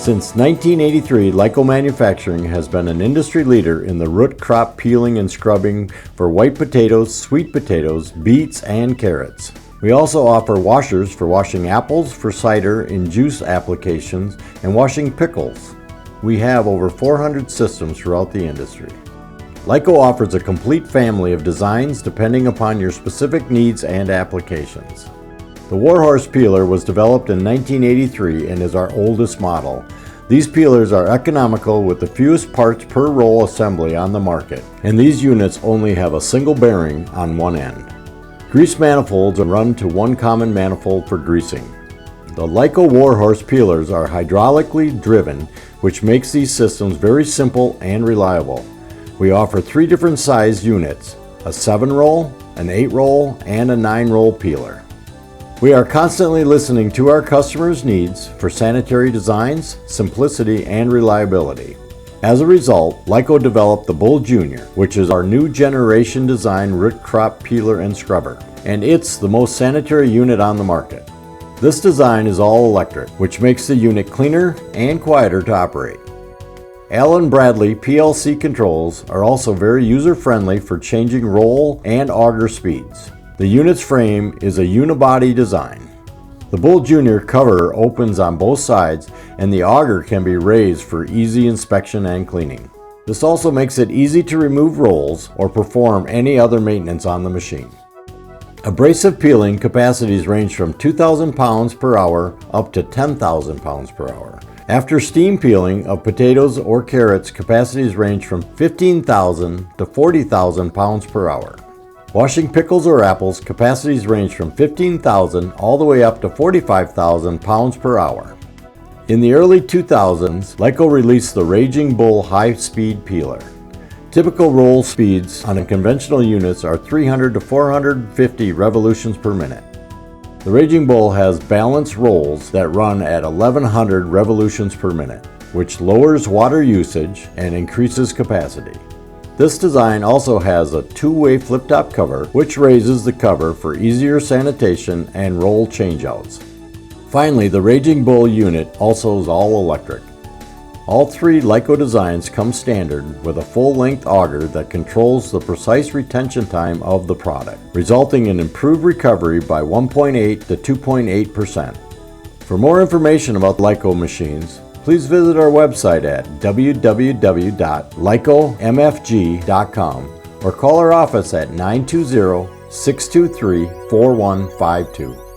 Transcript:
Since 1983, Lyco Manufacturing has been an industry leader in the root crop peeling and scrubbing for white potatoes, sweet potatoes, beets, and carrots. We also offer washers for washing apples for cider and juice applications and washing pickles. We have over 400 systems throughout the industry. Lyco offers a complete family of designs depending upon your specific needs and applications. The Warhorse peeler was developed in 1983 and is our oldest model. These peelers are economical with the fewest parts per roll assembly on the market, and these units only have a single bearing on one end. Grease manifolds are run to one common manifold for greasing. The Lyco Warhorse peelers are hydraulically driven, which makes these systems very simple and reliable. We offer 3 different size units, a 7-roll, an 8-roll, and a 9-roll peeler. We are constantly listening to our customers' needs for sanitary designs, simplicity, and reliability. As a result, Lyco developed the Bull Jr., which is our new generation design root crop peeler and scrubber, and it's the most sanitary unit on the market. This design is all electric, which makes the unit cleaner and quieter to operate. Allen Bradley PLC controls are also very user-friendly for changing roll and auger speeds. The unit's frame is a unibody design. The Bull Jr. cover opens on both sides and the auger can be raised for easy inspection and cleaning. This also makes it easy to remove rolls or perform any other maintenance on the machine. Abrasive peeling capacities range from 2,000 pounds per hour up to 10,000 pounds per hour. After steam peeling of potatoes or carrots, capacities range from 15,000 to 40,000 pounds per hour. Washing pickles or apples, capacities range from 15,000 all the way up to 45,000 pounds per hour. In the early 2000s, Lyco released the Raging Bull high-speed peeler. Typical roll speeds on conventional units are 300 to 450 revolutions per minute. The Raging Bull has balanced rolls that run at 1100 revolutions per minute, which lowers water usage and increases capacity. This design also has a 2-way flip-top cover, which raises the cover for easier sanitation and roll changeouts. Finally, the Raging Bull unit also is all electric. All 3 Lyco designs come standard with a full-length auger that controls the precise retention time of the product, resulting in improved recovery by 1.8 to 2.8%. For more information about Lyco machines, please visit our website at www.lycomfg.com or call our office at 920-623-4152.